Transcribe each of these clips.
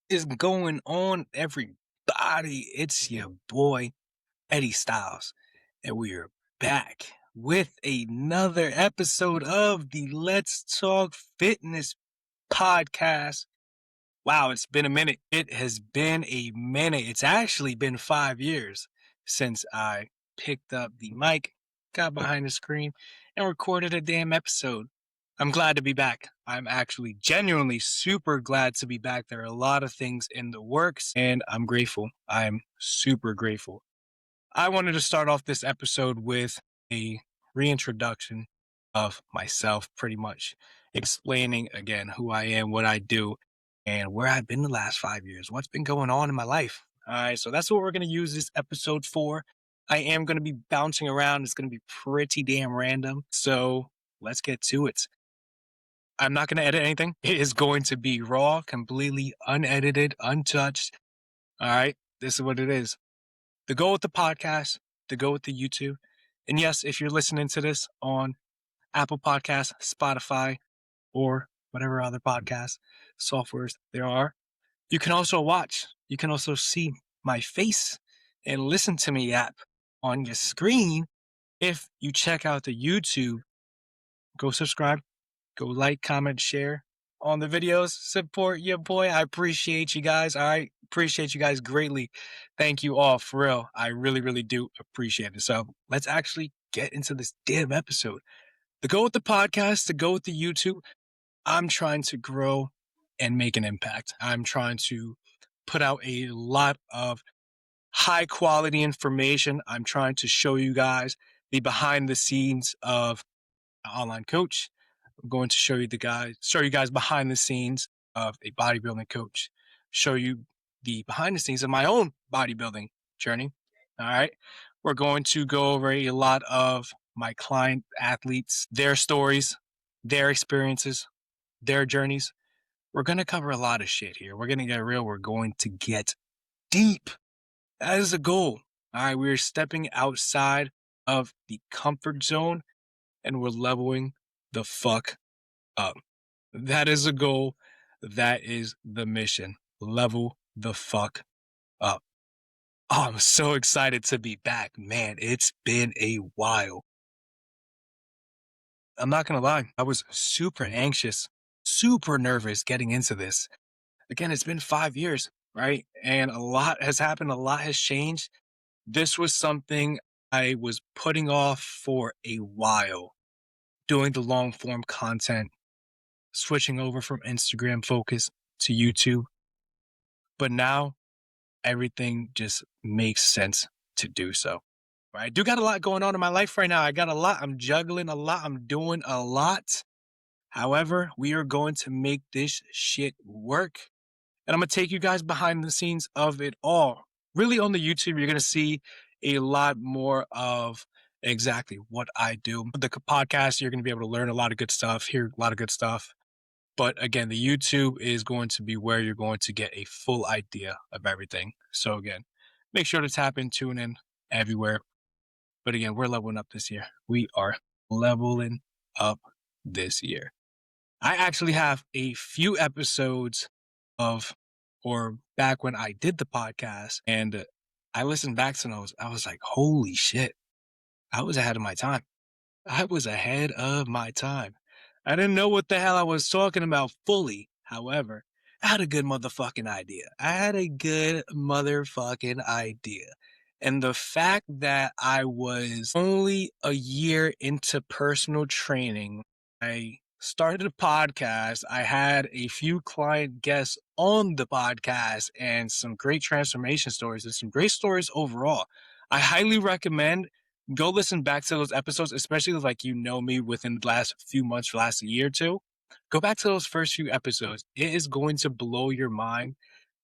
Is going on, everybody? It's your boy, Eddie Styles, and we are back with another episode of the Let's Talk Fitness podcast. Wow, it's been a minute. It has been a minute. It's actually been 5 years since I picked up the mic, got behind the screen, and recorded a damn episode. I'm glad to be back. I'm actually genuinely super glad to be back. There are a lot of things in the works, and I'm grateful. I'm super grateful. I wanted to start off this episode with a reintroduction of myself, pretty much explaining again who I am, what I do, and where I've been the last 5 years, what's been going on in my life. All right, so that's what we're going to use this episode for. I am going to be bouncing around. It's going to be pretty damn random. So let's get to it. I'm not going to edit anything. It is going to be raw, completely unedited, untouched. All right, this is what it is. The goal with the podcast, the goal with the YouTube. And yes, if you're listening to this on Apple Podcasts, Spotify, or whatever other podcast softwares there are, you can also watch. You can also see my face and listen to me app on your screen. If you check out the YouTube, go subscribe, go like, comment, share on the videos. Support your boy. I appreciate you guys. I appreciate you guys greatly. Thank you all for real. I really, really do appreciate it. So let's actually get into this damn episode. To go with the podcast, to go with the YouTube, I'm trying to grow and make an impact. I'm trying to put out a lot of high quality information. I'm trying to show you guys the behind the scenes of an online coach. I'm going to show you guys behind the scenes of a bodybuilding coach, show you the behind the scenes of my own bodybuilding journey. All right. We're going to go over a lot of my client athletes, their stories, their experiences, their journeys. We're going to cover a lot of shit here. We're going to get real. We're going to get deep. That is the goal. All right. We're stepping outside of the comfort zone and we're leveling the fuck up. That is the goal. That is the mission. Level the fuck up. Oh, I'm so excited to be back. Man, it's been a while. I'm not going to lie. I was super anxious, super nervous getting into this. Again, it's been 5 years, right? And a lot has happened. A lot has changed. This was something I was putting off for a while, doing the long form content, switching over from Instagram focus to YouTube. But now everything just makes sense to do so. Right? I do got a lot going on in my life right now. I got a lot. I'm juggling a lot. I'm doing a lot. However, we are going to make this shit work. And I'm going to take you guys behind the scenes of it all. Really on the YouTube, you're going to see a lot more of exactly what I do. The podcast, you're going to be able to learn a lot of good stuff, hear a lot of good stuff. But again, the YouTube is going to be where you're going to get a full idea of everything. So again, make sure to tap in, tune in everywhere. But again, we're leveling up this year. We are leveling up this year. I actually have a few episodes of, or back when I did the podcast, and I listened back to those. I was like, holy shit, I was ahead of my time. I was ahead of my time. I didn't know what the hell I was talking about fully. However, I had a good motherfucking idea. I had a good motherfucking idea. And the fact that I was only a year into personal training, I started a podcast. I had a few client guests on the podcast and some great transformation stories and some great stories overall. I highly recommend go listen back to those episodes, especially like you know me within the last few months, last year or two. Go back to those first few episodes. It is going to blow your mind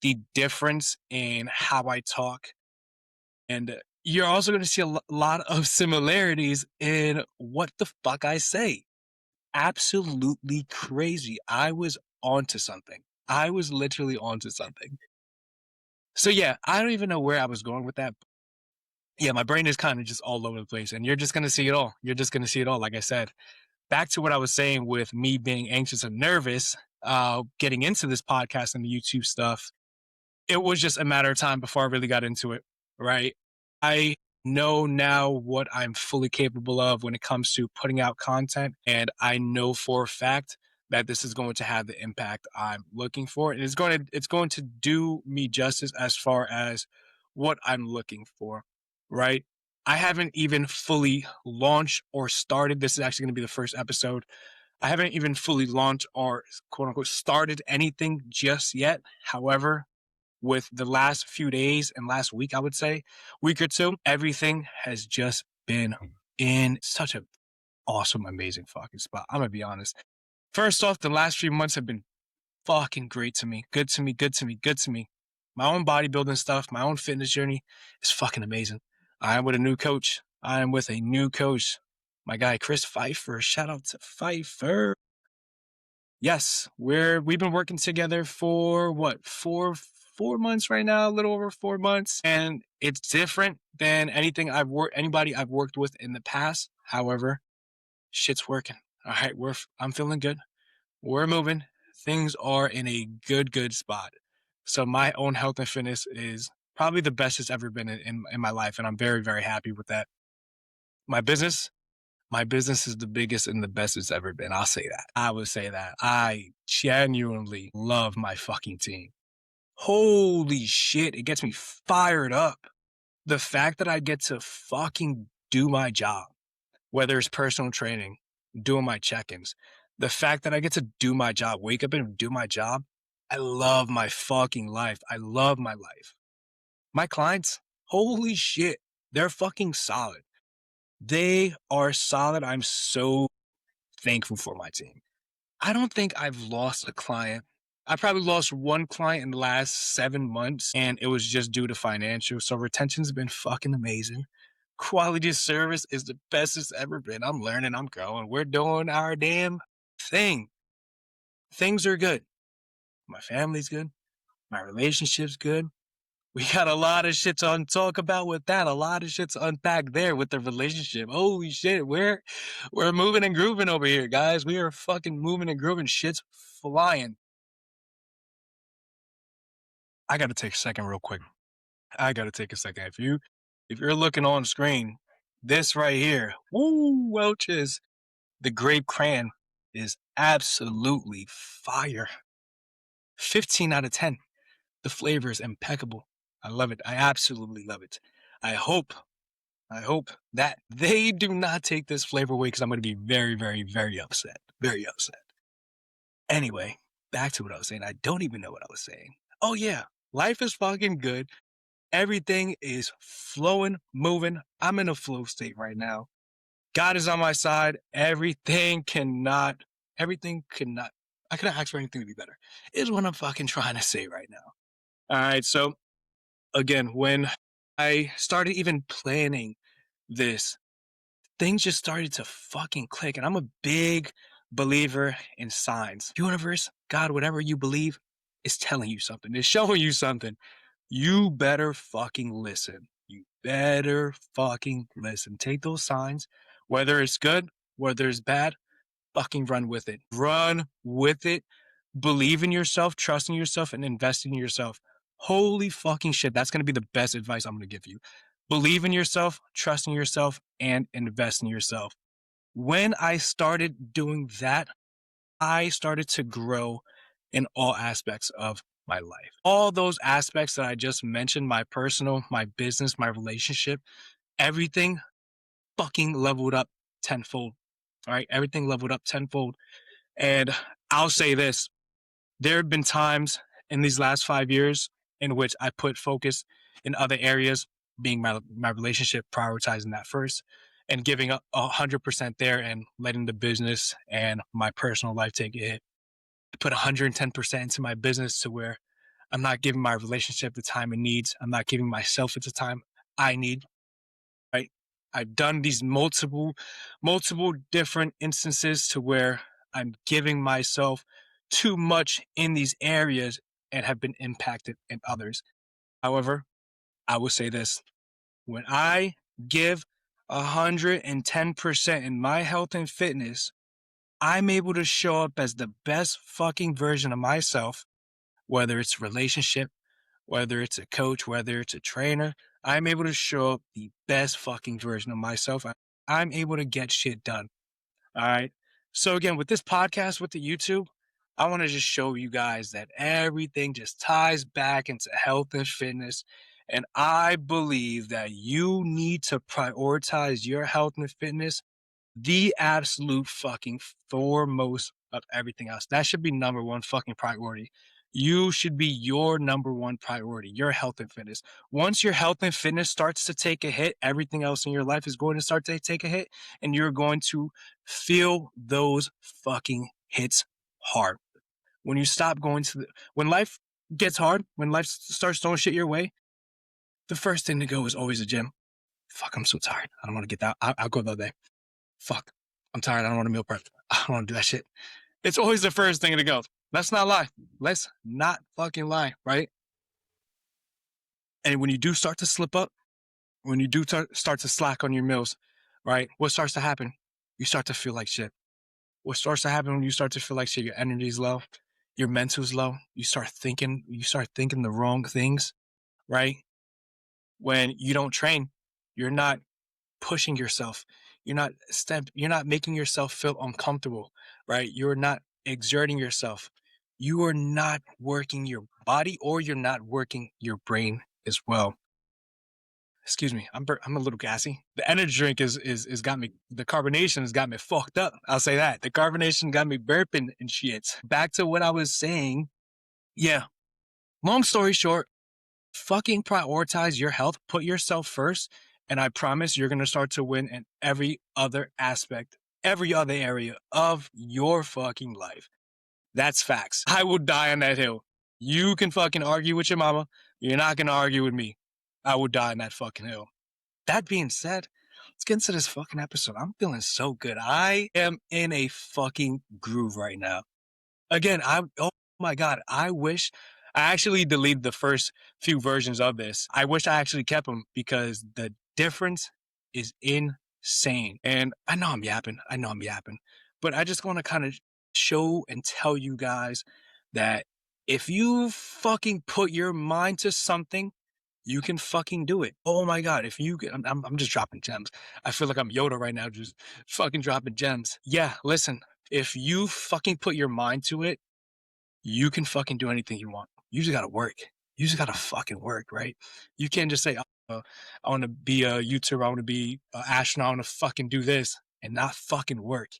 the difference in how I talk. And you're also going to see a lot of similarities in what the fuck I say. Absolutely crazy. I was onto something. I was literally onto something. So yeah, I don't even know where I was going with that. Yeah, my brain is kind of just all over the place and you're just going to see it all. You're just going to see it all. Like I said, back to what I was saying with me being anxious and nervous, getting into this podcast and the YouTube stuff. it was just a matter of time before I really got into it, right? I know now what I'm fully capable of when it comes to putting out content. And I know for a fact that this is going to have the impact I'm looking for. And it's going to do me justice as far as what I'm looking for, right? I haven't even fully launched or started. This is actually going to be the first episode. I haven't even fully launched or quote unquote started anything just yet. However, with the last few days and last week, I would say, week or two, everything has just been in such a awesome, amazing fucking spot. I'm gonna be honest. First off, the last few months have been fucking great to me. Good to me, good to me, good to me. My own bodybuilding stuff, my own fitness journey is fucking amazing. I am with a new coach. I am with a new coach. My guy, Chris Pfeiffer. Shout out to Pfeiffer. Yes, we've been working together for what, 4 months right now, a little over 4 months, and it's different than anybody I've worked with in the past. However, shit's working. All right, I'm feeling good. We're moving. Things are in a good spot. So my own health and fitness is probably the best it's ever been in my life, and I'm very happy with that. My business, my business is the biggest and the best it's ever been. I'll say that. I would say that. I genuinely love my fucking team. Holy shit, it gets me fired up. The fact that I get to fucking do my job, whether it's personal training, doing my check-ins, the fact that I get to do my job, wake up and do my job, I love my fucking life. I love my life. My clients, holy shit, they're fucking solid. They are solid. I'm so thankful for my team. I don't think I've lost a client. I probably lost one client in the last 7 months, and it was just due to financial. So retention's been fucking amazing. Quality of service is the best it's ever been. I'm learning, I'm growing. We're doing our damn thing. Things are good. My family's good. My relationship's good. We got a lot of shit to talk about with that. A lot of shit to unpack there with the relationship. Holy shit, we're moving and grooving over here, guys. We are fucking moving and grooving. Shit's flying. I gotta take a second real quick. I gotta take a second. If you're looking on screen, this right here, woo, Welch's, the grape cran is absolutely fire. 15 out of 10. The flavor is impeccable. I love it. I absolutely love it. I hope that they do not take this flavor away because I'm going to be very upset. Very upset. Anyway, back to what I was saying. I don't even know what I was saying. Oh yeah, life is fucking good. Everything is flowing, moving. I'm in a flow state right now. God is on my side. I cannot ask for anything to be better, is what I'm fucking trying to say right now. All right. So again, when I started even planning this, things just started to fucking click. And I'm a big believer in signs. Universe, God, whatever you believe is telling you something. It's showing you something. You better fucking listen. You better fucking listen. Take those signs, whether it's good, whether it's bad, fucking run with it. Run with it. Believe in yourself, trust in yourself, and invest in yourself. Holy fucking shit. That's going to be the best advice I'm going to give you. Believe in yourself, trust in yourself, and invest in yourself. When I started doing that, I started to grow in all aspects of my life. All those aspects that I just mentioned, my personal, my business, my relationship, everything fucking leveled up tenfold. All right. Everything leveled up tenfold. And I'll say this, there have been times in these last 5 years in which I put focus in other areas, being my relationship, prioritizing that first, and giving up 100% there and letting the business and my personal life take a hit. I put 110% into my business to where I'm not giving my relationship the time it needs. I'm not giving myself the time I need. Right? I've done these multiple different instances to where I'm giving myself too much in these areas and have been impacted in others. However, I will say this, when I give 110% in my health and fitness, I'm able to show up as the best fucking version of myself, whether it's relationship, whether it's a coach, whether it's a trainer, I'm able to show up the best fucking version of myself. I'm able to get shit done. All right. So again, with this podcast, with the YouTube, I want to just show you guys that everything just ties back into health and fitness. And I believe that you need to prioritize your health and fitness the absolute fucking foremost of everything else. That should be number one fucking priority. You should be your number one priority, your health and fitness. Once your health and fitness starts to take a hit, everything else in your life is going to start to take a hit, and you're going to feel those fucking hits hard. When you stop going to when life gets hard, when life starts throwing shit your way, the first thing to go is always the gym. Fuck, I'm so tired. I don't want to get that. I'll go the other day. Fuck, I'm tired. I don't want to meal prep. I don't want to do that shit. It's always the first thing to go. Let's not lie. Let's not fucking lie, right? And when you do start to slip up, when you do start to slack on your meals, right? What starts to happen? You start to feel like shit. What starts to happen when you start to feel like shit? Your energy's low, your mental's low. You start thinking the wrong things, right? When you don't train, you're not pushing yourself. You're not making yourself feel uncomfortable, right? You're not exerting yourself. You are not working your body, or you're not working your brain as well. Excuse me, I'm a little gassy. The energy drink is got me. The carbonation has got me fucked up. I'll say that. The carbonation got me burping and shit. Back to what I was saying. Yeah. Long story short, fucking prioritize your health. Put yourself first. And I promise you're going to start to win in every other aspect, every other area of your fucking life. That's facts. I will die on that hill. You can fucking argue with your mama. You're not going to argue with me. I will die on that fucking hill. That being said, let's get into this fucking episode. I'm feeling so good. I am in a fucking groove right now. Again, oh my God, I wish I actually deleted the first few versions of this. I wish I actually kept them because the difference is insane. And I know I'm yapping. But I just want to kind of show and tell you guys that if you fucking put your mind to something, you can fucking do it. Oh my God. If you can, I'm just dropping gems. I feel like I'm Yoda right now, just fucking dropping gems. Yeah, listen, if you fucking put your mind to it, you can fucking do anything you want. You just gotta work. You just gotta fucking work, right? You can't just say, I want to be a YouTuber, I want to be an astronaut, I want to fucking do this and not fucking work.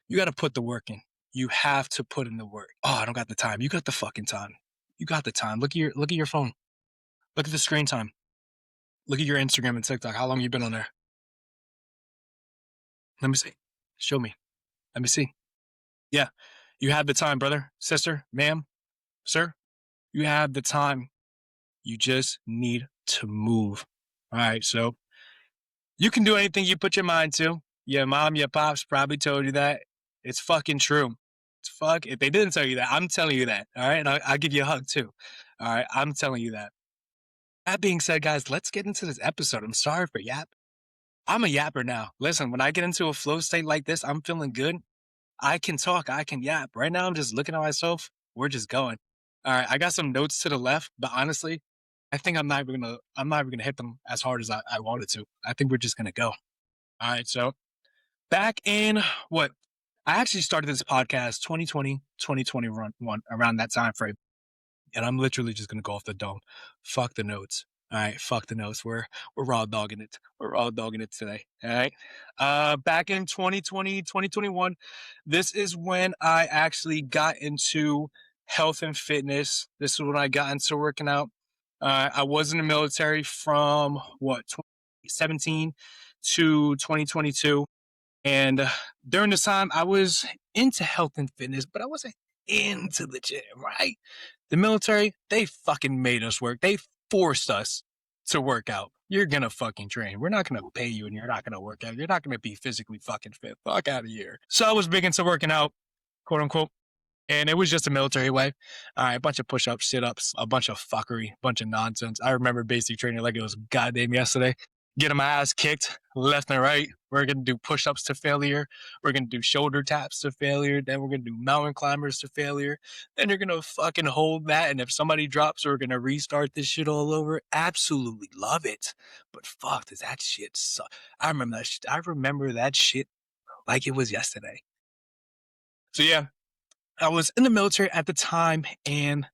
You gotta put the work in. You have to put in the work. Oh, I don't got the time. You got the fucking time. You got the time. Look at your phone. Look at the screen time. Look at your Instagram and TikTok. How long you been on there? Let me see. Show me. Let me see. Yeah, you have the time, brother, sister, ma'am, sir. You have the time. You just need to move. All right, so you can do anything you put your mind to. Your mom, your pops probably told you that. It's fucking true. It's fuck. If they didn't tell you that, I'm telling you that. All right, and I'll give you a hug too. All right, I'm telling you that. That being said, guys, let's get into this episode. I'm sorry for yap. I'm a yapper now. Listen, when I get into a flow state like this, I'm feeling good. I can talk. I can yap. Right now, I'm just looking at myself. We're just going. All right, I got some notes to the left, but honestly, I think I'm not even gonna hit them as hard as I wanted to. I think we're just gonna go. All right, so back in what I actually started this podcast 2020, 2021, around that time frame. And I'm literally just gonna go off the dome. Fuck the notes. All right, fuck the notes. We're raw dogging it. We're raw dogging it today. All right. Back in 2020, 2021, this is when I actually got into health and fitness. This is when I got into working out. I was in the military from 2017 to 2022. And during this time, I was into health and fitness, but I wasn't into the gym, right? The military, they fucking made us work. They forced us to work out. You're gonna fucking train. We're not gonna pay you and you're not gonna work out. You're not gonna be physically fucking fit. Fuck out of here. So I was big into working out, quote unquote. And it was just a military way. All right, a bunch of push-ups, sit-ups, a bunch of fuckery, a bunch of nonsense. I remember basic training like it was goddamn yesterday. getting my ass kicked left and right. We're going to do push-ups to failure. We're going to do shoulder taps to failure. Then we're going to do mountain climbers to failure. Then you're going to fucking hold that. And if somebody drops, we're going to restart this shit all over. Absolutely love it. But fuck, does that shit suck? I remember that shit. I remember that shit like it was yesterday. So yeah, I was in the military at the time, and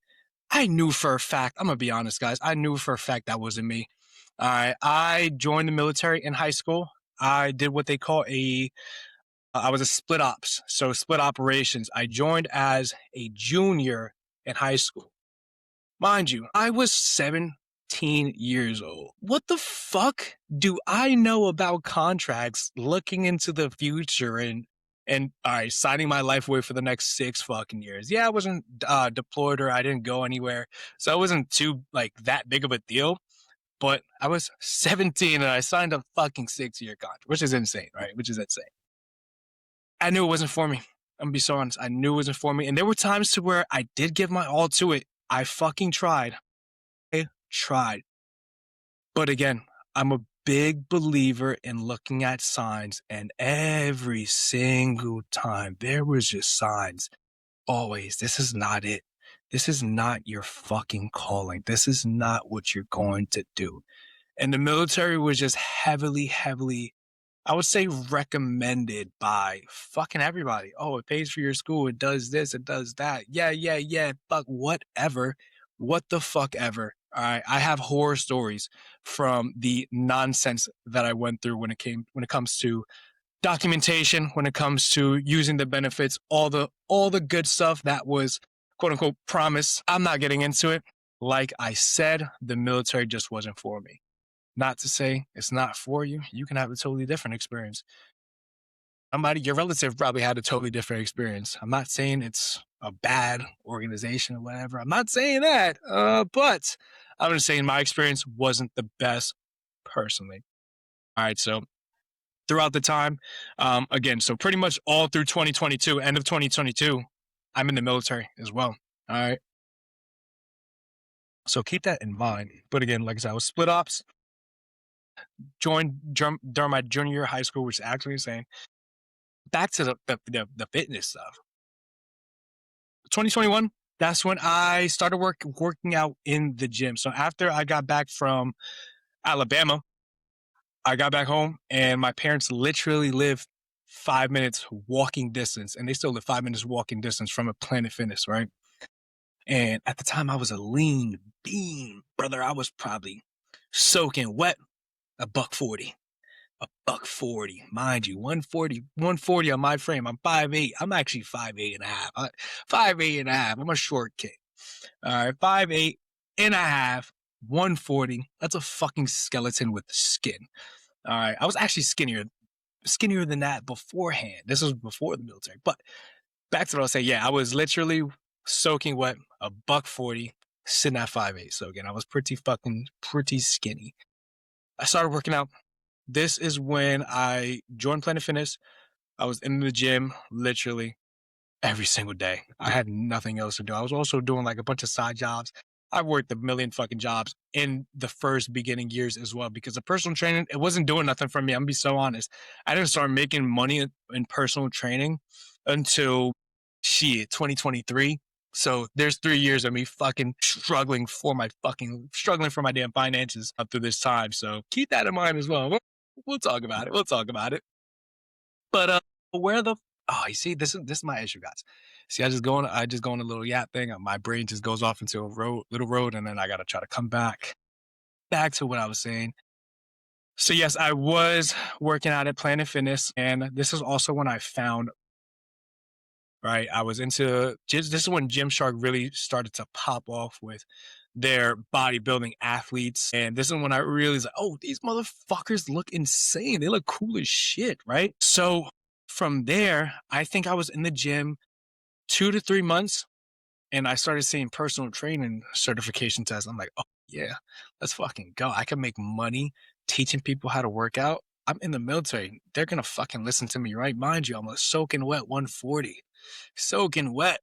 I knew for a fact, I'm going to be honest, guys, I knew for a fact that wasn't me. All right, I joined the military in high school. I did what they call I was a split ops, so split operations. I joined as a junior in high school. Mind you, I was 17 years old. What the fuck do I know about contracts, looking into the future, and all right, signing my life away for the next 6 fucking years? Yeah, I wasn't deployed, or I didn't go anywhere, so it wasn't too like that big of a deal. But I was 17 and I signed a fucking 6-year contract, which is insane, right? Which is insane. I knew it wasn't for me. I'm gonna be so honest. I knew it wasn't for me. And there were times to where I did give my all to it. I fucking tried. I tried. But again, I'm a big believer in looking at signs, and every single time there was just signs. Always, this is not it. This is not your fucking calling. This is not what you're going to do. And the military was just heavily, I would say, recommended by fucking everybody. Oh, it pays for your school. It does this. It does that. Yeah. Fuck, whatever. What the fuck ever. All right. I have horror stories from the nonsense that I went through when it comes to documentation, when it comes to using the benefits, all the good stuff that was quote unquote promised. I'm not getting into it. Like I said, the military just wasn't for me. Not to say it's not for you. You can have a totally different experience. Your relative probably had a totally different experience. I'm not saying it's a bad organization or whatever. I'm not saying that. But I'm just saying my experience wasn't the best personally. All right. So throughout the time, again, so pretty much all through 2022, end of 2022, I'm in the military as well. All right. So keep that in mind. But again, like I said, I was split ops. Joined during my junior year of high school, which is actually insane. Back to the fitness stuff. 2021, that's when I started working out in the gym. So after I got back from Alabama, I got back home, and my parents literally live 5 minutes walking distance, and they still live 5 minutes walking distance from a Planet Fitness, right? And at the time, I was a lean bean, brother. I was probably soaking wet, $140. $140, mind you, 140 on my frame. I'm 5'8". I'm actually 5'8 and a half. 5'8 and a half. I'm a short kid. All right, 5'8 and a half, 140. That's a fucking skeleton with skin. All right, I was actually skinnier than that beforehand. This was before the military. But back to what I was saying. Yeah, I was literally soaking wet, $140, sitting at 5'8". So again, I was pretty skinny. I started working out. This is when I joined Planet Fitness. I was in the gym literally every single day. I had nothing else to do. I was also doing like a bunch of side jobs. I worked a million fucking jobs in the first beginning years as well, because the personal training, it wasn't doing nothing for me. I'm gonna be so honest. I didn't start making money in personal training until 2023. So there's 3 years of me fucking struggling for my damn finances up to this time. So keep that in mind as well. We'll talk about it. But you see, this is my issue, guys. See, I just go on a little yap thing. My brain just goes off into a little road, and then I gotta try to come back to what I was saying. So yes, I was working out at Planet Fitness, and this is also when I found, right, I was into, this is when Gymshark really started to pop off with their bodybuilding athletes. And this is when I realized, oh, these motherfuckers look insane. They look cool as shit, right? So from there, I think I was in the gym 2 to 3 months, and I started seeing personal training certification tests. I'm like, oh yeah, let's fucking go. I can make money teaching people how to work out. I'm in the military. They're going to fucking listen to me, right? Mind you, I'm a soaking wet 140. Soaking wet.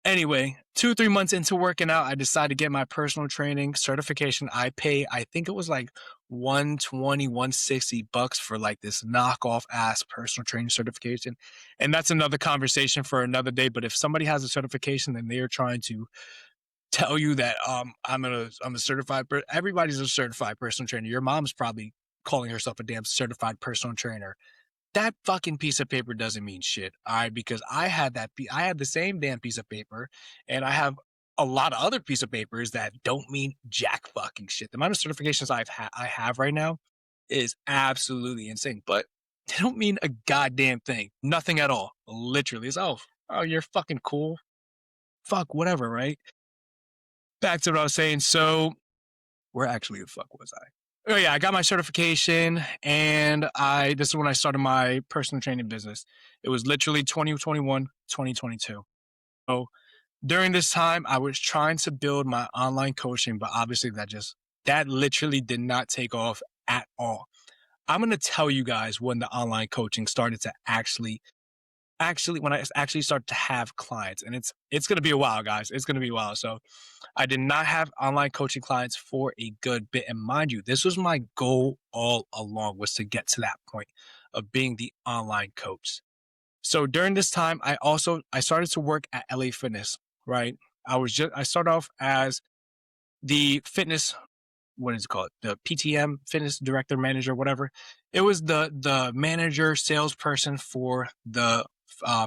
Anyway, 2-3 months into working out, I decided to get my personal training certification. I think it was like 120, 160 bucks for like this knockoff ass personal training certification. And that's another conversation for another day. But if somebody has a certification and they are trying to tell you that I'm a certified everybody's a certified personal trainer. Your mom's probably calling herself a damn certified personal trainer. That fucking piece of paper doesn't mean shit, all right? Because I had the same damn piece of paper, and I have a lot of other piece of papers that don't mean jack fucking shit. The amount of certifications I have right now is absolutely insane, but they don't mean a goddamn thing. Nothing at all. Literally, it's oh, you're fucking cool. Fuck whatever, right? Back to what I was saying. So, where actually the fuck was I? Oh yeah, I got my certification, and this is when I started my personal training business. It was literally 2021, 2022. So during this time, I was trying to build my online coaching, but obviously that literally did not take off at all. I'm gonna tell you guys when the online coaching started to actually when I actually started to have clients, and it's gonna be a while, guys. It's gonna be a while. So I did not have online coaching clients for a good bit. And mind you, this was my goal all along, was to get to that point of being the online coach. So during this time, I started to work at LA Fitness, right? I started off as the fitness, what is it called? The PTM, fitness director, manager, whatever. It was the manager, salesperson for the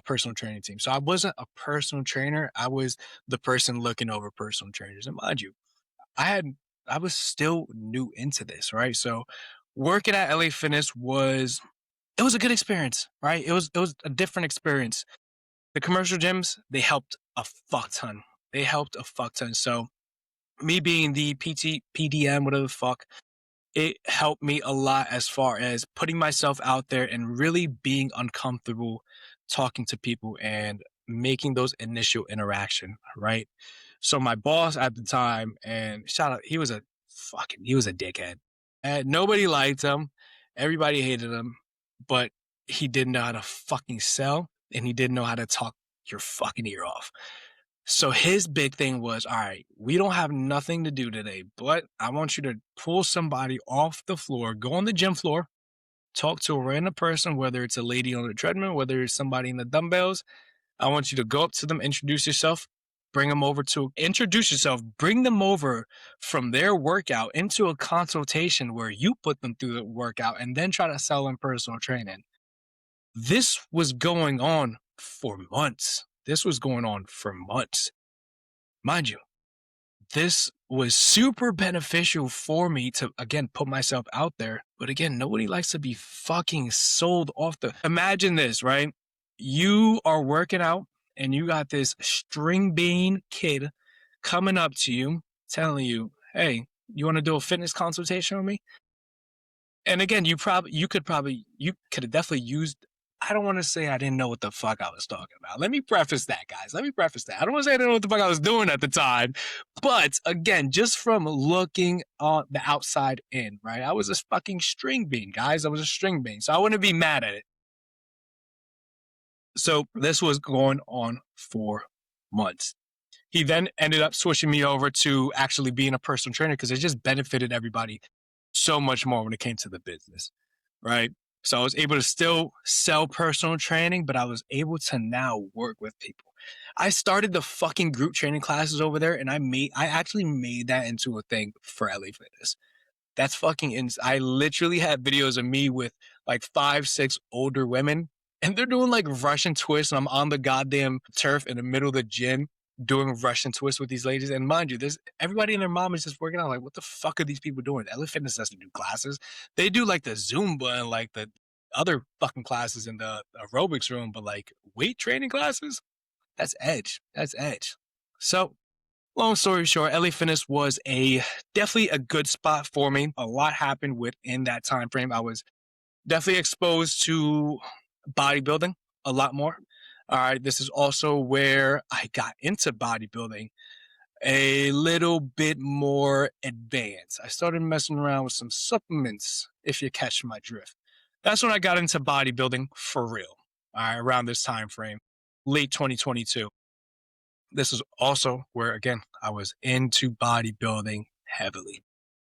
personal training team. So I wasn't a personal trainer. I was the person looking over personal trainers. And mind you, I had I was still new into this, right? So working at LA Fitness was a good experience, right? It was a different experience. The commercial gyms, they helped a fuck ton. They helped a fuck ton. So me being the PDM, whatever the fuck, it helped me a lot as far as putting myself out there and really being uncomfortable talking to people and making those initial interaction, right? So my boss at the time, and shout out, he was a dickhead. And nobody liked him. Everybody hated him, but he didn't know how to fucking sell, and he didn't know how to talk your fucking ear off. So his big thing was, all right, we don't have nothing to do today, but I want you to pull somebody off the floor, go on the gym floor, talk to a random person, whether it's a lady on the treadmill, whether it's somebody in the dumbbells. I want you to go up to them, introduce yourself, bring them over from their workout into a consultation where you put them through the workout and then try to sell them personal training. This was going on for months. Mind you, this was super beneficial for me to, again, put myself out there. But again, nobody likes to be fucking sold off imagine this, right? You are working out and you got this string bean kid coming up to you, telling you, hey, you want to do a fitness consultation with me? And again, you could have definitely used, I don't want to say I didn't know what the fuck I was talking about. Let me preface that, guys. I don't want to say I didn't know what the fuck I was doing at the time. But again, just from looking on the outside in, right? I was a fucking string bean, guys. I was a string bean. So I wouldn't be mad at it. So this was going on for months. He then ended up switching me over to actually being a personal trainer because it just benefited everybody so much more when it came to the business, right? So I was able to still sell personal training, but I was able to now work with people. I started the fucking group training classes over there, and I actually made that into a thing for LA Fitness. That's fucking I literally had videos of me with like 5, 6 older women, and they're doing like Russian twists, and I'm on the goddamn turf in the middle of the gym doing Russian twists with these ladies. And mind you, there's everybody and their mom is just working out. Like, what the fuck are these people doing? LA Fitness doesn't do classes. They do like the Zumba and like the other fucking classes in the aerobics room, but like weight training classes, that's edge. That's edge. So long story short, LA Fitness was definitely a good spot for me. A lot happened within that time frame. I was definitely exposed to bodybuilding a lot more. All right, this is also where I got into bodybuilding a little bit more advanced. I started messing around with some supplements, if you catch my drift. That's when I got into bodybuilding for real. All right, around this time frame, late 2022. This is also where, again, I was into bodybuilding heavily.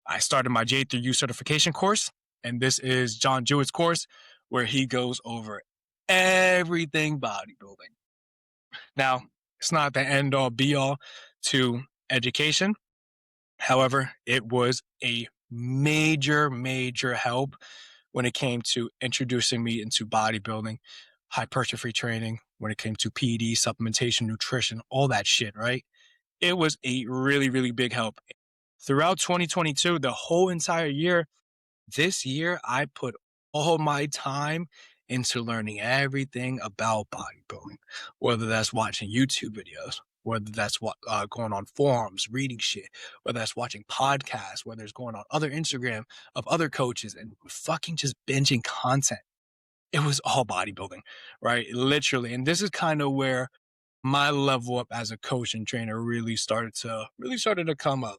I started my J3U certification course, and this is John Jewett's course where he goes over everything bodybuilding. Now, it's not the end all be all to education. However, it was a major help when it came to introducing me into bodybuilding, hypertrophy training, when it came to PD, supplementation, nutrition, all that shit, right? It was a really big help. Throughout 2022, the whole entire year, this year, I put all my time into learning everything about bodybuilding, whether that's watching YouTube videos, whether that's going on forums, reading shit, whether that's watching podcasts, whether it's going on other Instagram of other coaches and fucking just binging content. It was all bodybuilding, right? Literally. And this is kind of where my level up as a coach and trainer really started to come up.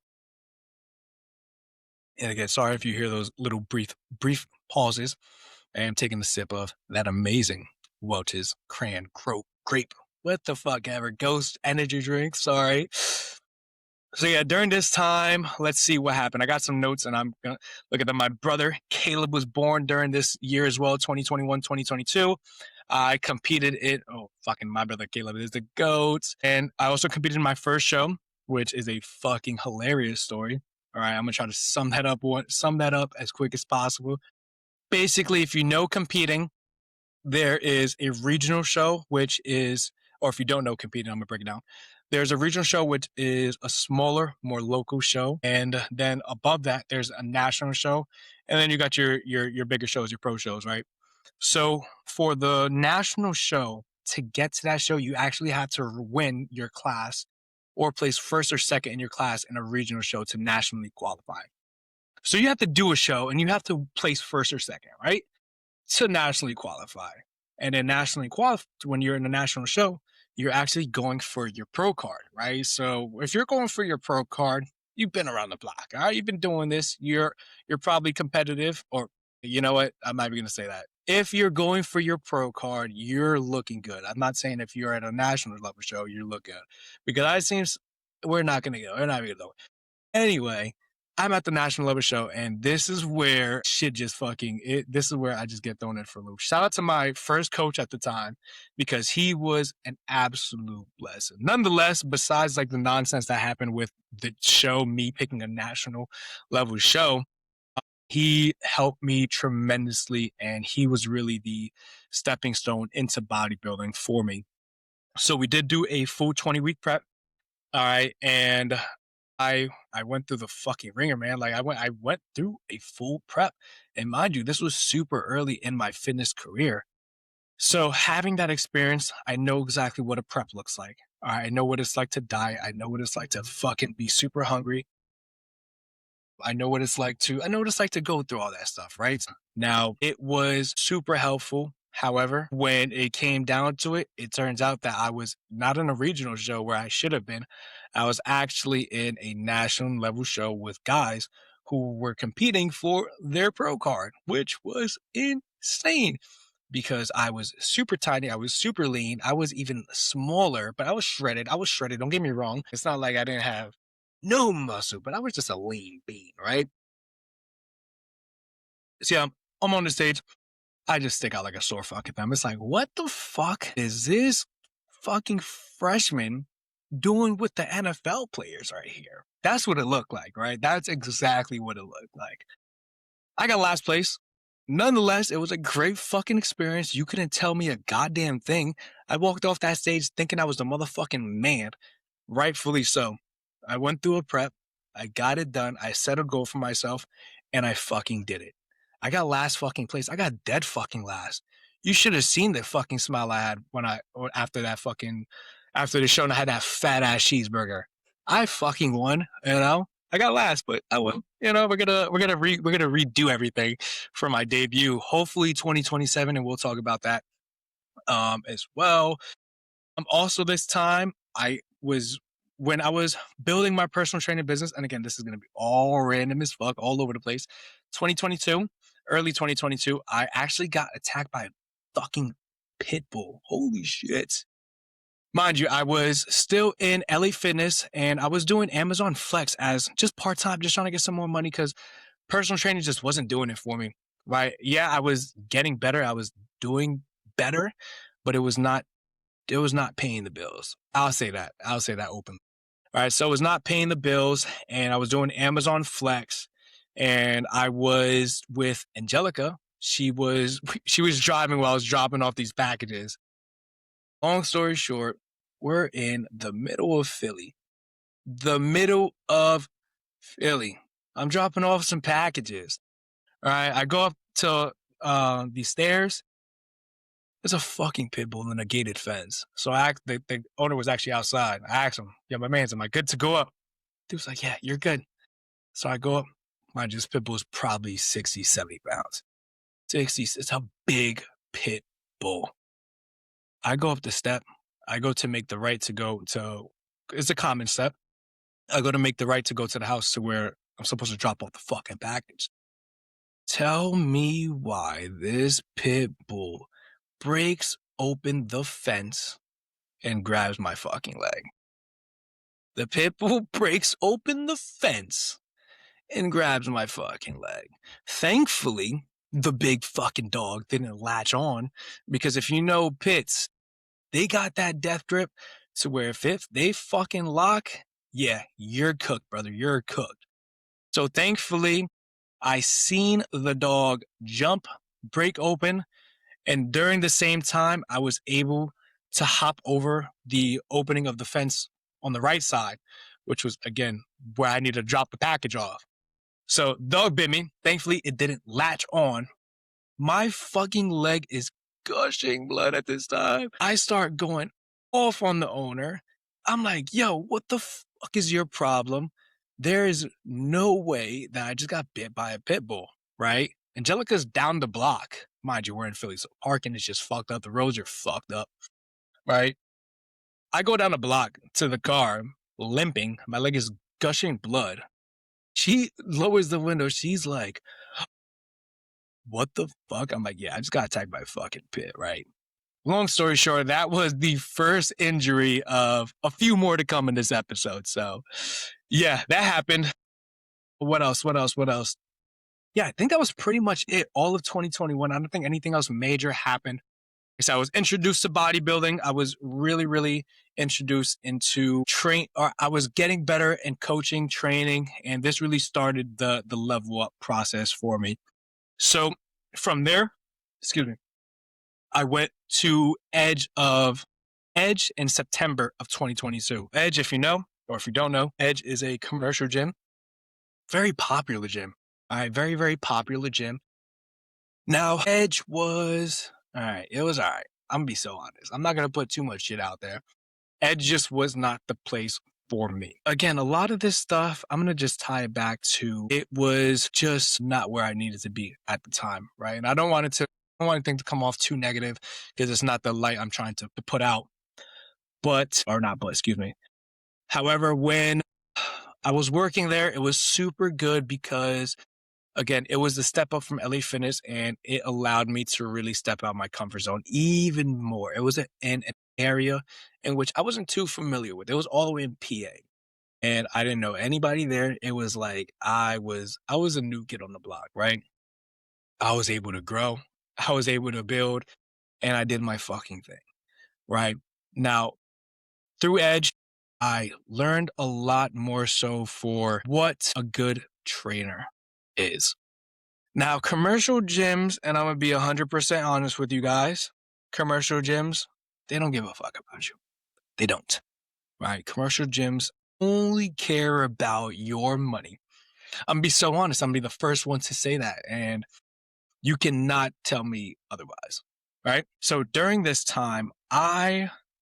And again, sorry if you hear those little brief pauses. I am taking a sip of that amazing Welch's Cran Grape. What the fuck ever? Ghost energy drink. Sorry. So yeah, during this time, let's see what happened. I got some notes and I'm going to look at them. My brother Caleb was born during this year as well, 2021, 2022. I competed in, my brother Caleb is the GOAT. And I also competed in my first show, which is a fucking hilarious story. All right, I'm going to try to sum that up as quick as possible. Basically, if you know competing, there is a regional show, which is, or if you don't know competing, I'm going to break it down. There's a regional show, which is a smaller, more local show. And then above that, there's a national show. And then you got your bigger shows, your pro shows, right? So for the national show, to get to that show, you actually have to win your class or place first or second in your class in a regional show to nationally qualify. So you have to do a show and you have to place first or second, right? To nationally qualify. And then when you're in a national show, you're actually going for your pro card, right? So if you're going for your pro card, you've been around the block, all right? You've been doing this. You're probably competitive, or you know what? I'm not even going to say that. If you're going for your pro card, you're looking good. I'm not saying if you're at a national level show, you look good, because it seems we're not going to go. We're not going to go. Anyway, I'm at the national level show, and this is where shit just this is where I just get thrown in for a loop. Shout out to my first coach at the time, because he was an absolute blessing. Nonetheless, besides like the nonsense that happened with the show, me picking a national level show, he helped me tremendously, and he was really the stepping stone into bodybuilding for me. So we did do a full 20-week prep. All right. And I went through the fucking ringer, man. Like I went through a full prep. And mind you, this was super early in my fitness career. So having that experience, I know exactly what a prep looks like. All right, I know what it's like to diet. I know what it's like to fucking be super hungry. I know what it's like to go through all that stuff, right? Now, it was super helpful. However, when it came down to it, it turns out that I was not in a regional show where I should have been. I was actually in a national level show with guys who were competing for their pro card, which was insane because I was super tiny. I was super lean. I was even smaller, but I was shredded. Don't get me wrong. It's not like I didn't have no muscle, but I was just a lean bean, right? So yeah, I'm on the stage. I just stick out like a sore fuck at them. It's like, what the fuck is this fucking freshman doing with the NFL players right here? That's what it looked like, right? That's exactly what it looked like. I got last place. Nonetheless, it was a great fucking experience. You couldn't tell me a goddamn thing. I walked off that stage thinking I was the motherfucking man. Rightfully so. I went through a prep. I got it done. I set a goal for myself and I fucking did it. I got last fucking place. I got dead fucking last. You should have seen the fucking smile I had after the show and I had that fat ass cheeseburger. I fucking won, you know? I got last, but I won. You know, we're gonna redo everything for my debut. Hopefully 2027, and we'll talk about that as well. Also this time when I was building my personal training business, and again, this is going to be all random as fuck, all over the place. Early 2022, I actually got attacked by a fucking Pitbull. Holy shit. Mind you, I was still in LA Fitness and I was doing Amazon Flex as just part-time, just trying to get some more money because personal training just wasn't doing it for me. Right. Yeah, I was getting better. I was doing better, but it was not paying the bills. I'll say that openly. All right. So it was not paying the bills and I was doing Amazon Flex and I was with Angelica. She was driving while I was dropping off these packages. Long story short, we're in the middle of Philly. The middle of Philly. I'm dropping off some packages. All right. I go up to the stairs. There's a fucking pit bull in a gated fence. So the owner was actually outside. I asked him, "Yeah, my man's, am I good to go up?" He was like, "Yeah, you're good." So I go up. Mind you, this pit bull is probably 60, 70 pounds. 60, it's a big pit bull. I go up the step. I go to make the right to go to, it's a common step. I go to make the right to go to the house to where I'm supposed to drop off the fucking package. Tell me why this pit bull breaks open the fence and grabs my fucking leg. The pit bull breaks open the fence and grabs my fucking leg. Thankfully, the big fucking dog didn't latch on because if you know pits, they got that death grip to where if they fucking lock, yeah, you're cooked, brother. You're cooked. So thankfully, I seen the dog jump, break open, and during the same time, I was able to hop over the opening of the fence on the right side, which was, again, where I needed to drop the package off. So dog bit me. Thankfully, it didn't latch on. My fucking leg is gushing blood at this time. I start going off on the owner. I'm like, yo, what the fuck is your problem? There is no way that I just got bit by a pit bull, right? Angelica's down the block. Mind you, we're in Philly, so parking is just fucked up. The roads are fucked up, right? I go down the block to the car, limping. My leg is gushing blood. She lowers the window. She's like, what the fuck? I'm like, yeah, I just got attacked by a fucking pit, right? Long story short, that was the first injury of a few more to come in this episode. So, yeah, that happened. What else? What else? What else? Yeah, I think that was pretty much it. All of 2021. I don't think anything else major happened. So I was introduced to bodybuilding. I was really, really introduced into I was getting better in coaching, training, and this really started the level up process for me. So from there, excuse me, I went to Edge in September of 2022. Edge, if you know, or if you don't know, Edge is a commercial gym, very popular gym. All right, very, very popular gym. Now, Edge was, all right, it was all right. I'm going to be so honest. I'm not going to put too much shit out there. Edge just was not the place for me. Again, a lot of this stuff, I'm going to just tie it back to it was just not where I needed to be at the time, right? And I don't want anything to come off too negative because it's not the light I'm trying to put out. Excuse me. However, when I was working there, it was super good because, again, it was the step up from LA Fitness and it allowed me to really step out my comfort zone even more. It was in an area in which I wasn't too familiar with. It was all the way in PA and I didn't know anybody there. It was like I was a new kid on the block, right? I was able to grow. I was able to build and I did my fucking thing, right? Now, through Edge, I learned a lot more so for what a good trainer is. Now, commercial gyms, and I'm going to be 100% honest with you guys, commercial gyms, they don't give a fuck about you. They don't, right? Commercial gyms only care about your money. I'm going to be so honest. I'm going to be the first one to say that. And you cannot tell me otherwise, right? So during this time,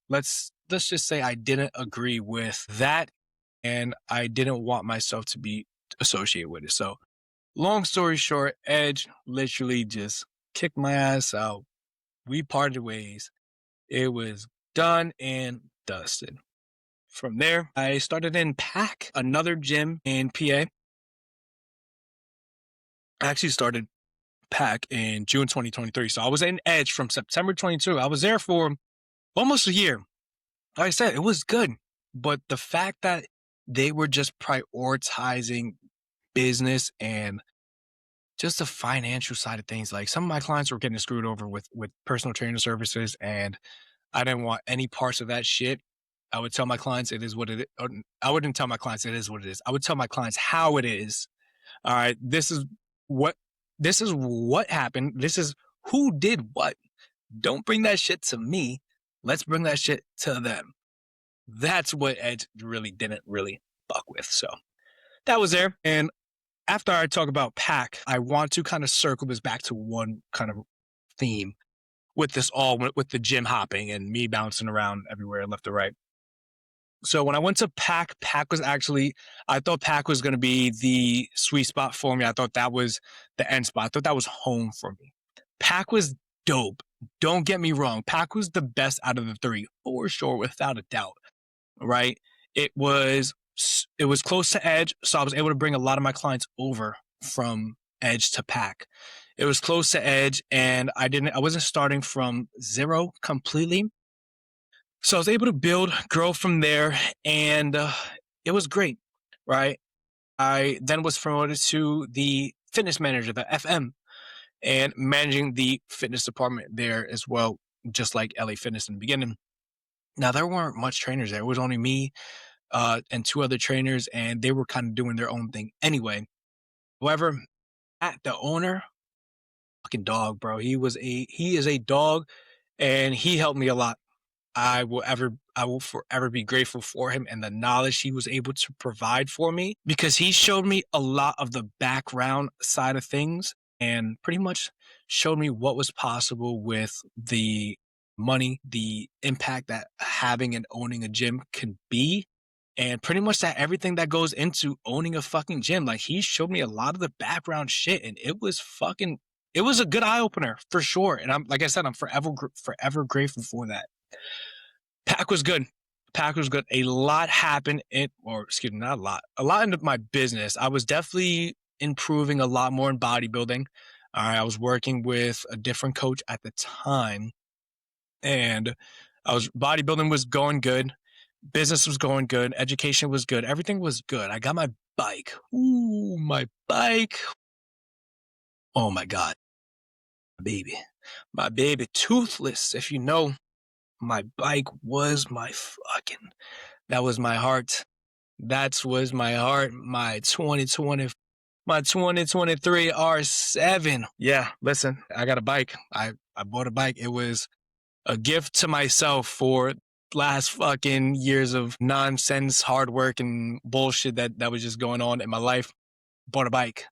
let's just say I didn't agree with that and I didn't want myself to be associated with it. So long story short, Edge literally just kicked my ass out. We parted ways. It was done and dusted. From there, I started in PAC, another gym in PA. I actually started PAC in June 2023. So I was in Edge from September 22. I was there for almost a year. like I said, it was good. But the fact that they were just prioritizing business and just the financial side of things, like some of my clients were getting screwed over with personal trainer services, and I didn't want any parts of that shit. I would tell my clients it is what it is. I wouldn't tell my clients it is what it is. I would tell my clients how it is. All right, what this is what happened. This is who did what. Don't bring that shit to me. Let's bring that shit to them. That's what Edge really didn't really fuck with. So that was there. And after I talk about Pack, I want to kind of circle this back to one kind of theme with this all with the gym hopping and me bouncing around everywhere left to right. So when I went to Pack, I thought Pack was going to be the sweet spot for me. I thought that was the end spot. I thought that was home for me. Pack was dope. Don't get me wrong. Pack was the best out of the three, for sure, without a doubt. Right? It was close to Edge, so I was able to bring a lot of my clients over from Edge to Pack. It was close to Edge, and I wasn't starting from zero completely. So I was able to grow from there, and it was great, right? I then was promoted to the fitness manager, the FM, and managing the fitness department there as well, just like LA Fitness in the beginning. Now, there weren't much trainers there. It was only me and two other trainers, and they were kind of doing their own thing anyway. However, the owner, fucking dog, bro. He is a dog, and he helped me a lot. I will forever be grateful for him and the knowledge he was able to provide for me, because he showed me a lot of the background side of things and pretty much showed me what was possible with the money, the impact that having and owning a gym can be, and pretty much that everything that goes into owning a fucking gym. Like, he showed me a lot of the background shit, and it was a good eye opener for sure. And like I said, I'm forever grateful for that. Pack was good. A lot happened not a lot. A lot into my business. I was definitely improving a lot more in bodybuilding. I was working with a different coach at the time, and bodybuilding was going good. Business was going good. Education was good. Everything was good. I got my bike. Ooh, my bike. Oh my God. My baby Toothless. If you know, my bike was that was my heart. That was my heart. My 2023 R7. Yeah, listen, I got a bike. I bought a bike. It was a gift to myself for last fucking years of nonsense, hard work, and bullshit that was just going on in my life. Bought a bike.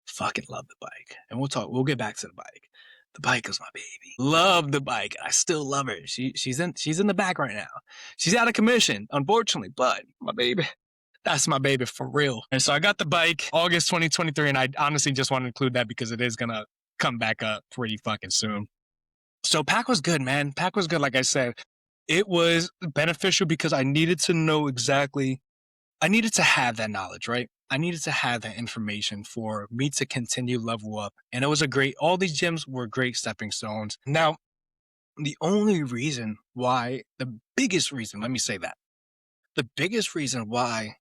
Fucking love the bike. And we'll get back to the bike. The bike is my baby. Love the bike. I still love her. She's in the back right now. She's out of commission, unfortunately, but my baby, that's my baby for real. And so I got the bike August 2023, and I honestly just want to include that because it is going to come back up pretty fucking soon. So Pack was good, man. Pack was good. Like I said, it was beneficial because I needed to have that knowledge, right? I needed to have that information for me to continue level up. And it was all these gyms were great stepping stones. Now, the biggest reason why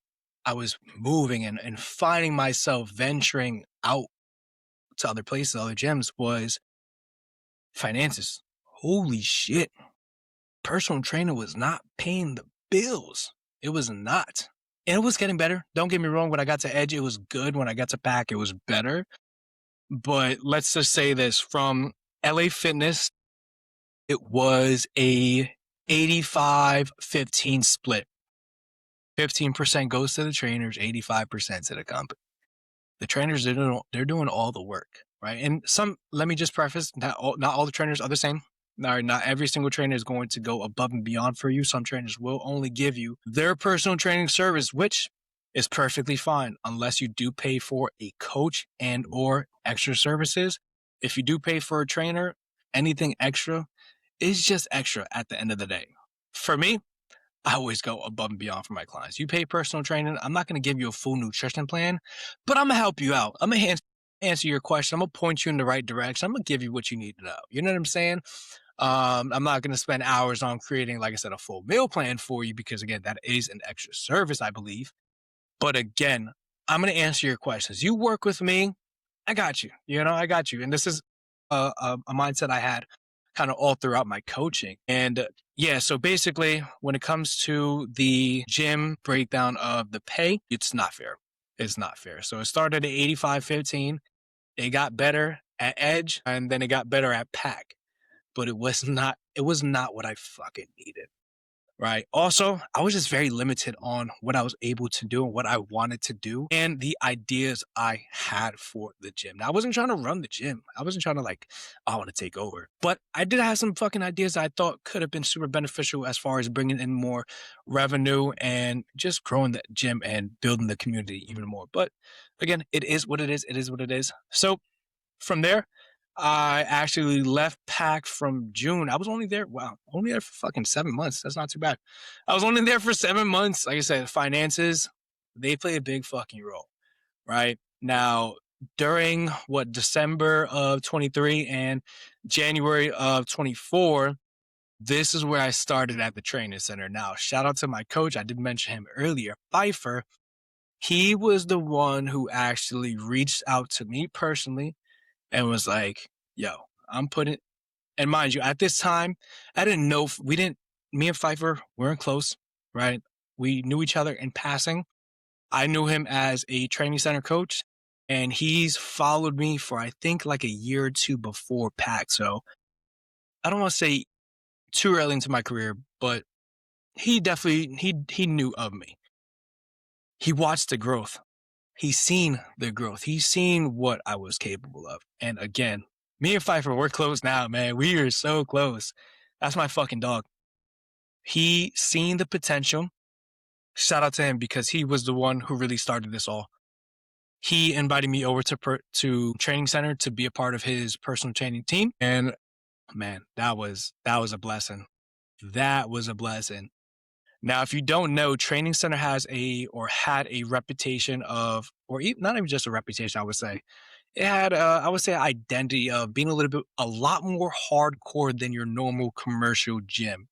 I was moving and finding myself venturing out to other places, other gyms, was finances. Holy shit. Personal trainer was not paying the bills. It was not. And it was getting better. Don't get me wrong. When I got to Edge, it was good. When I got to Pack, it was better. But let's just say this. From LA Fitness, it was a 85-15 split. 15% goes to the trainers, 85% to the company. The trainers, they're doing all the work, right? And let me just preface, not all the trainers are the same. Not every single trainer is going to go above and beyond for you. Some trainers will only give you their personal training service, which is perfectly fine unless you do pay for a coach and or extra services. If you do pay for a trainer, anything extra is just extra at the end of the day. For me, I always go above and beyond for my clients. You pay personal training, I'm not going to give you a full nutrition plan, but I'm going to help you out. I'm going to answer your question. I'm going to point you in the right direction. I'm going to give you what you need to know. You know what I'm saying? I'm not going to spend hours on creating, like I said, a full meal plan for you because, again, that is an extra service, I believe. But again, I'm going to answer your questions. You work with me, I got you. I got you. And this is a mindset I had kind of all throughout my coaching. And yeah, so basically, when it comes to the gym breakdown of the pay, it's not fair. It's not fair. So it started at 85.15. It got better at Edge, and then it got better at Pack. But it was not what I fucking needed. Right. Also, I was just very limited on what I was able to do and what I wanted to do and the ideas I had for the gym. Now, I wasn't trying to run the gym. I wasn't trying to I want to take over. But I did have some fucking ideas that I thought could have been super beneficial as far as bringing in more revenue and just growing the gym and building the community even more. But again, it is what it is. It is what it is. So from there, I actually left Pack from June. I was only there, only there for fucking 7 months. That's not too bad. I was only there for 7 months. Like I said, finances, they play a big fucking role, right? Now, during December of 23 and January of 24, this is where I started at the training center. Now, shout out to my coach. I did mention him earlier, Pfeiffer. He was the one who actually reached out to me personally and was like, yo, I'm putting, and mind you, at this time, I didn't know, me and Pfeiffer weren't close, right? We knew each other in passing. I knew him as a training center coach, and he's followed me for, I think, like a year or two before PAC. So I don't want to say too early into my career, but he definitely, he knew of me. He watched the growth. He's seen the growth. He's seen what I was capable of. And again, me and Pfeiffer, we're close now, man. We are so close. That's my fucking dog. He seen the potential. Shout out to him because he was the one who really started this all. He invited me over to training center to be a part of his personal training team. And man, that was a blessing. That was a blessing. Now, if you don't know, Training Center had a reputation of, not even just a reputation, I would say. It had, I would say, identity of being a lot more hardcore than your normal commercial gym,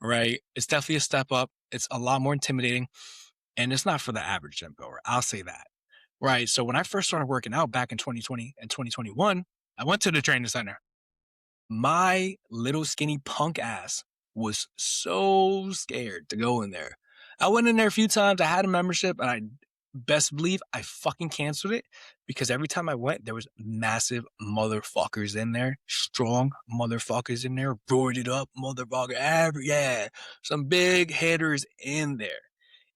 right? It's definitely a step up. It's a lot more intimidating, and it's not for the average gym goer. I'll say that, right? So when I first started working out back in 2020 and 2021, I went to the Training Center. My little skinny punk ass was so scared to go in there. I went in there a few times. I had a membership, and I best believe I fucking canceled it because every time I went, there was massive motherfuckers in there, strong motherfuckers in there, roided up motherfucker. Some big hitters in there.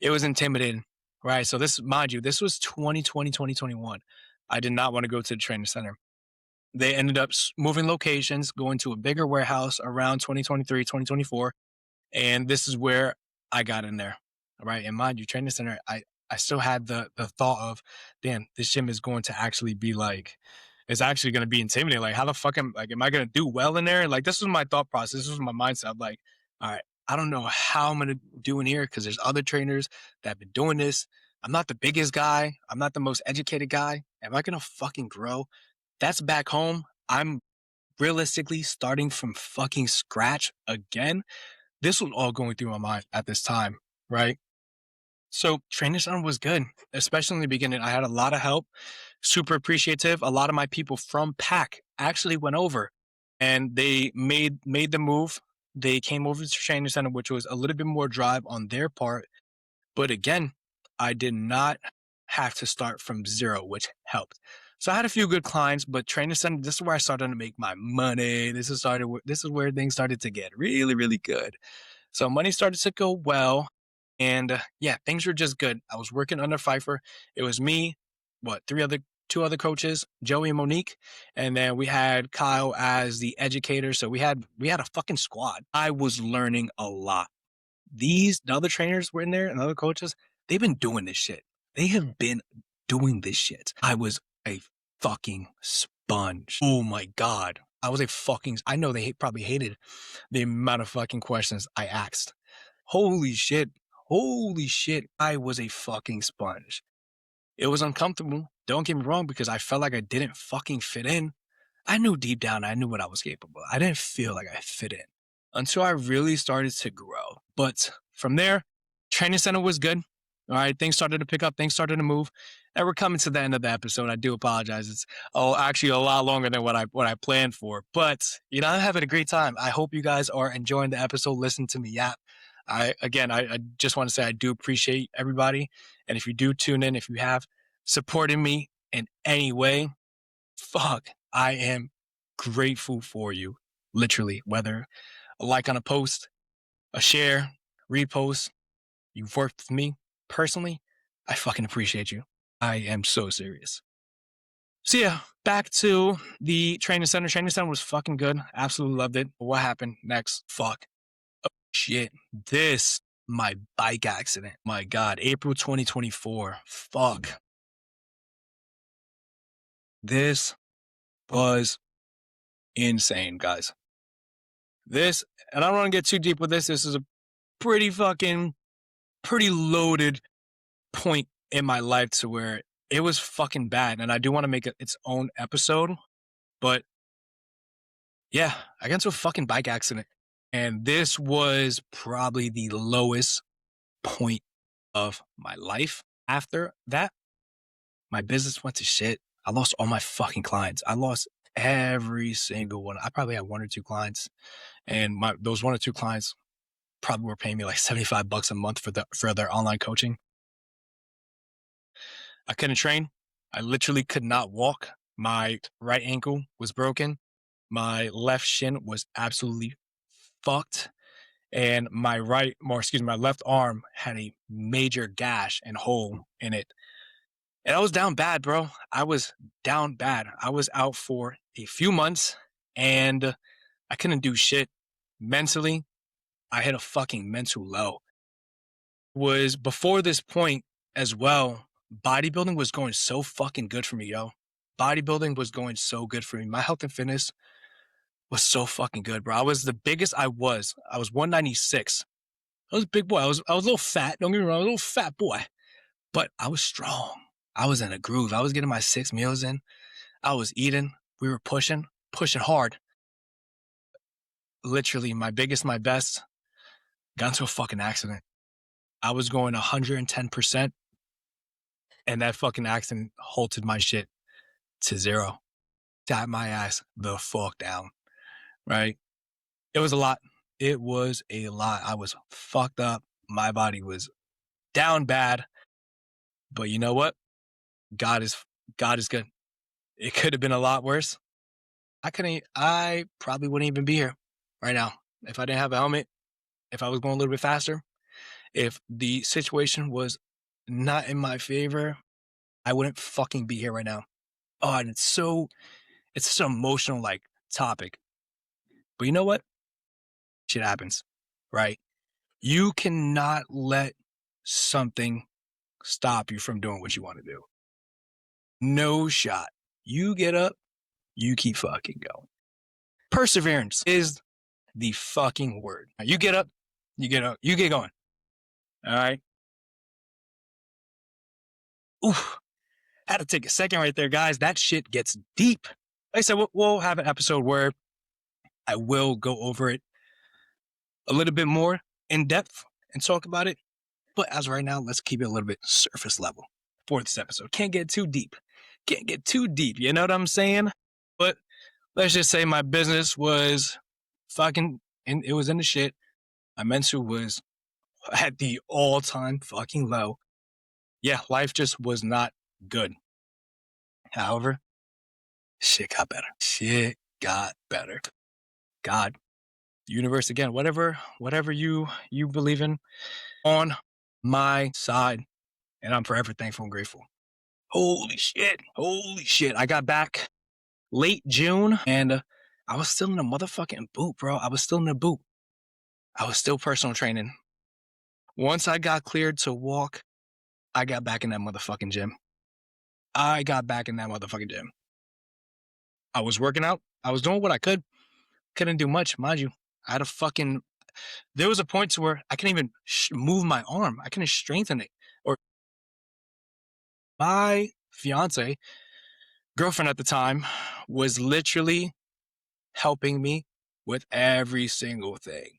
It was intimidating, right? So mind you, this was 2020, 2021. I did not want to go to the training center. They ended up moving locations, going to a bigger warehouse around 2023, 2024. And this is where I got in there. All right. And mind you, training center, I still had the thought of, damn, this gym is going to actually be it's actually going to be intimidating. Like, how the fuck am I going to do well in there? Like, this was my thought process. This was my mindset. I'm like, all right, I don't know how I'm going to do in here because there's other trainers that have been doing this. I'm not the biggest guy. I'm not the most educated guy. Am I going to fucking grow? That's back home. I'm realistically starting from fucking scratch again. This was all going through my mind at this time, right? So training center was good, especially in the beginning. I had a lot of help, super appreciative. A lot of my people from PAC actually went over and they made the move. They came over to training center, which was a little bit more drive on their part. But again, I did not have to start from zero, which helped. So I had a few good clients, but training center, this is where I started to make my money. This is where things started to get really, really good. So money started to go well. And yeah, things were just good. I was working under Pfeiffer. It was me, two other coaches, Joey and Monique. And then we had Kyle as the educator. So we had a fucking squad. I was learning a lot. The other trainers were in there and other coaches, they've been doing this shit. They have been doing this shit. I was a fucking sponge. Oh my God. I know they probably hated the amount of fucking questions I asked. Holy shit. I was a fucking sponge. It was uncomfortable. Don't get me wrong, because I felt like I didn't fucking fit in. I knew deep down, I knew what I was capable of. I didn't feel like I fit in until I really started to grow. But from there, training center was good. All right, things started to pick up, things started to move, and we're coming to the end of the episode. I do apologize. It's actually a lot longer than what I planned for, but I'm having a great time. I hope you guys are enjoying the episode. Listen to me yap. I just want to say I do appreciate everybody, and if you do tune in, if you have supported me in any way, fuck, I am grateful for you. Literally, whether a like on a post, a share, repost, you've worked with me personally, I fucking appreciate you. I am so serious. So yeah, back to the training center. Training center was fucking good. Absolutely loved it. What happened next? Fuck. Oh, shit. My bike accident. My God. April 2024. Fuck. This was insane, guys. And I don't want to get too deep with this. This is a pretty loaded point in my life to where it was fucking bad. And I do want to make its own episode. But yeah, I got into a fucking bike accident. And this was probably the lowest point of my life. After that, my business went to shit. I lost all my fucking clients. I lost every single one. I probably had one or two clients. And those one or two clients probably were paying me like $75 a month for their online coaching. I couldn't train. I literally could not walk. My right ankle was broken. My left shin was absolutely fucked. And my left arm had a major gash and hole in it. And I was down bad, bro. I was down bad. I was out for a few months and I couldn't do shit. Mentally, I hit a fucking mental low. Was before this point as well, bodybuilding was going so fucking good for me, yo. Bodybuilding was going so good for me. My health and fitness was so fucking good, bro. I was the biggest I was 196. I was a big boy. I was a little fat. Don't get me wrong, I was a little fat boy. But I was strong. I was in a groove. I was getting my 6 meals in. I was eating. We were pushing hard. Literally, my biggest, my best, got into a fucking accident. I was going 110%, and that fucking accident halted my shit to 0. Tapped my ass the fuck down, right? It was a lot. It was a lot. I was fucked up. My body was down bad. But you know what? God is good. It could have been a lot worse. I probably wouldn't even be here right now if I didn't have a helmet, if I was going a little bit faster, if the situation was not in my favor, I wouldn't fucking be here right now. Oh, and it's such an emotional topic. But you know what? Shit happens, right? You cannot let something stop you from doing what you want to do. No shot. You get up, you keep fucking going. Perseverance is the fucking word. You get up, you get going. All right. Oof. Had to take a second right there, guys. That shit gets deep. Like I said, we'll have an episode where I will go over it a little bit more in depth and talk about it. But as of right now, let's keep it a little bit surface level for this episode. Can't get too deep. You know what I'm saying? But let's just say my business was fucking, and it was in the shit. My mental was at the all-time fucking low. Yeah, life just was not good. However, shit got better. God, universe, again, whatever you believe in, on my side, and I'm forever thankful and grateful. Holy shit. I got back late June and I was still in a motherfucking boot, bro. I was still in a boot. I was still personal training. Once I got cleared to walk, I got back in that motherfucking gym. I was working out. I was doing what I could. Couldn't do much, mind you. There was a point to where I couldn't even move my arm. I couldn't strengthen it. Or my fiance girlfriend at the time was literally helping me with every single thing.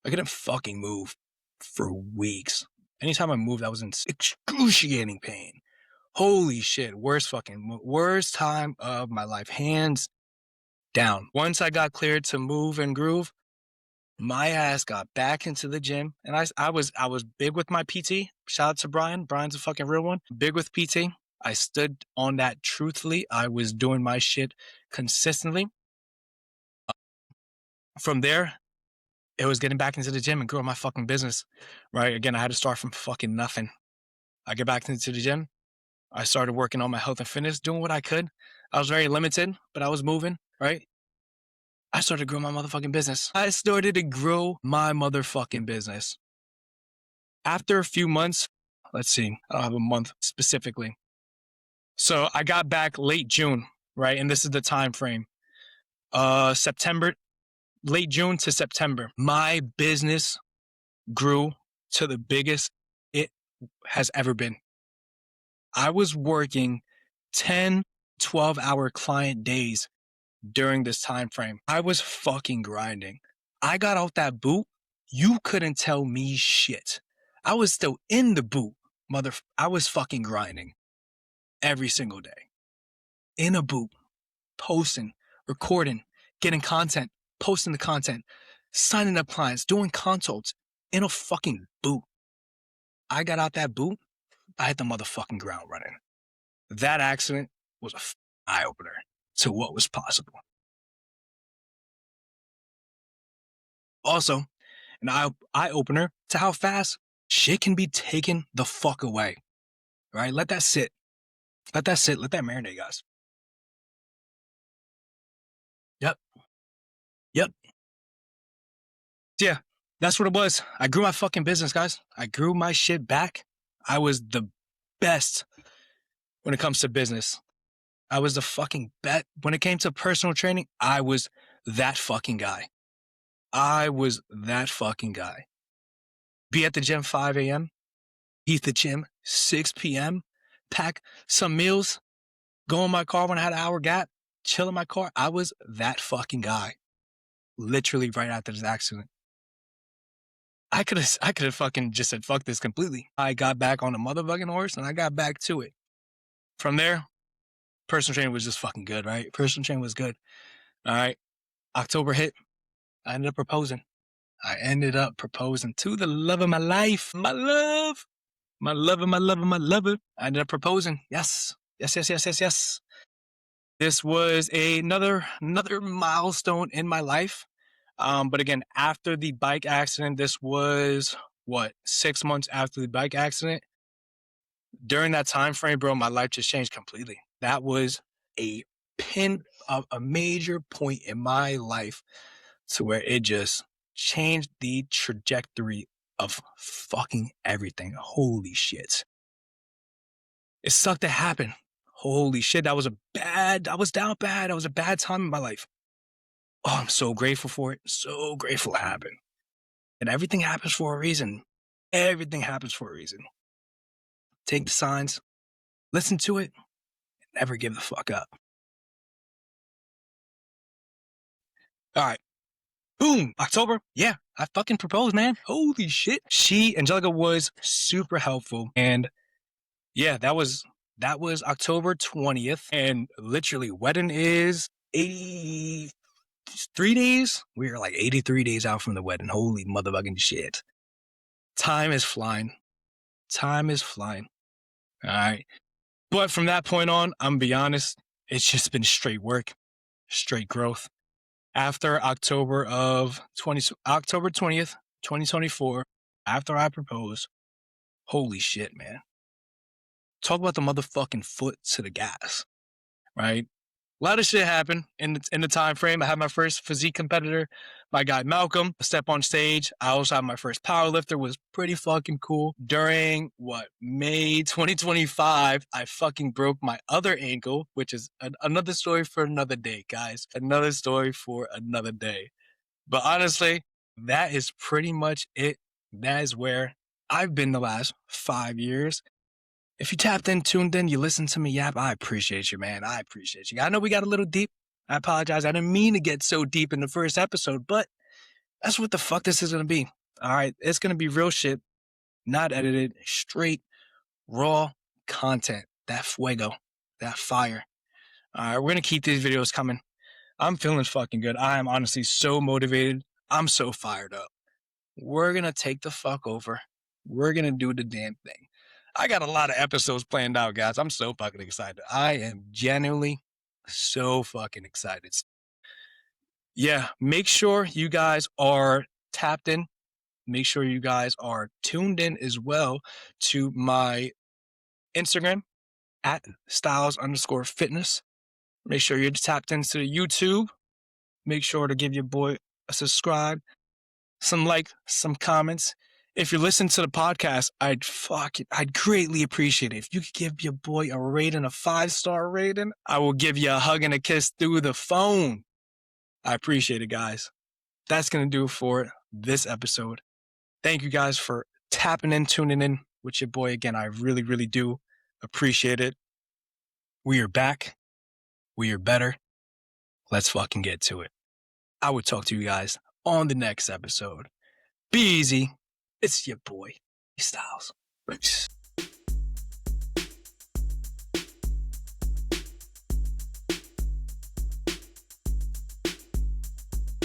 I couldn't fucking move for weeks. Anytime I moved, I was in excruciating pain. Holy shit, worst time of my life, hands down. Once I got cleared to move and groove, my ass got back into the gym, and I was big with my PT. Shout out to Brian. Brian's a fucking real one. Big with PT. I stood on that truthfully. I was doing my shit consistently. From there, it was getting back into the gym and growing my fucking business, right? Again, I had to start from fucking nothing. I get back into the gym. I started working on my health and fitness, doing what I could. I was very limited, but I was moving, right? I started to grow my motherfucking business. After a few months, let's see, I don't have a month specifically. So I got back late June, right? And this is the time frame. September, late June to September. My business grew to the biggest it has ever been. I was working 10, 12-hour client days during this time frame. I was fucking grinding. I got out that boot. You couldn't tell me shit. I was still in the boot. I was fucking grinding every single day. In a boot, posting, recording, getting content, posting the content, signing up clients, doing consults in a fucking boot. I got out that boot. I hit the motherfucking ground running. That accident was an eye-opener to what was possible. Also, an eye-opener to how fast shit can be taken the fuck away. Right? Let that sit. Let that marinate, guys. Yep. Yeah, that's what it was. I grew my fucking business, guys. I grew my shit back. I was the best when it comes to business. I was the fucking best. When it came to personal training, I was that fucking guy. Be at the gym 5 a.m., eat the gym 6 p.m., pack some meals, go in my car when I had an hour gap, chill in my car. I was that fucking guy. Literally right after this accident. I could have fucking just said fuck this completely. I got back on the motherfucking horse and I got back to it. From there, personal training was just fucking good, right? Personal training was good. All right. October hit. I ended up proposing to the love of my life. My lover. I ended up proposing. Yes. This was another milestone in my life. But again, after the bike accident, this was 6 months after the bike accident. During that time frame, bro, my life just changed completely. That was a major point in my life to where it just changed the trajectory of fucking everything. Holy shit. It sucked to happen. Holy shit, I was down bad. That was a bad time in my life. Oh, I'm so grateful for it. So grateful it happened. And everything happens for a reason. Take the signs, listen to it, and never give the fuck up. All right. Boom. October. Yeah, I fucking proposed, man. Holy shit. Angelica was super helpful. And yeah, that was October 20th. And literally, wedding is 83 days. We are like 83 days out from the wedding. Holy motherfucking shit. Time is flying. All right. But from that point on, I'm gonna be honest, it's just been straight work, straight growth. After October 20th, 2024, after I proposed, holy shit, man. Talk about the motherfucking foot to the gas, right? A lot of shit happened in the time frame. I had my first physique competitor, my guy Malcolm, step on stage. I also had my first powerlifter, was pretty fucking cool. During May 2025, I fucking broke my other ankle, which is another story for another day, guys. Another story for another day. But honestly, that is pretty much it. That is where I've been the last 5 years. If you tapped in, tuned in, you listened to me yap, I appreciate you, man. I appreciate you. I know we got a little deep. I apologize. I didn't mean to get so deep in the first episode, but that's what the fuck this is going to be. All right. It's going to be real shit, not edited, straight, raw content. That fuego, that fire. All right. We're going to keep these videos coming. I'm feeling fucking good. I am honestly so motivated. I'm so fired up. We're going to take the fuck over. We're going to do the damn thing. I got a lot of episodes planned out, guys. I'm so fucking excited. I am genuinely so fucking excited. Yeah, make sure you guys are tapped in. Make sure you guys are tuned in as well to my Instagram at styles_fitness. Make sure you're tapped into the YouTube. Make sure to give your boy a subscribe, some like, some comments. If you're listening to the podcast, I'd greatly appreciate it. If you could give your boy a rating, a 5-star rating, I will give you a hug and a kiss through the phone. I appreciate it, guys. That's going to do it for this episode. Thank you guys for tapping in, tuning in with your boy again. I really, really do appreciate it. We are back. We are better. Let's fucking get to it. I will talk to you guys on the next episode. Be easy. It's your boy, Styles. Peace.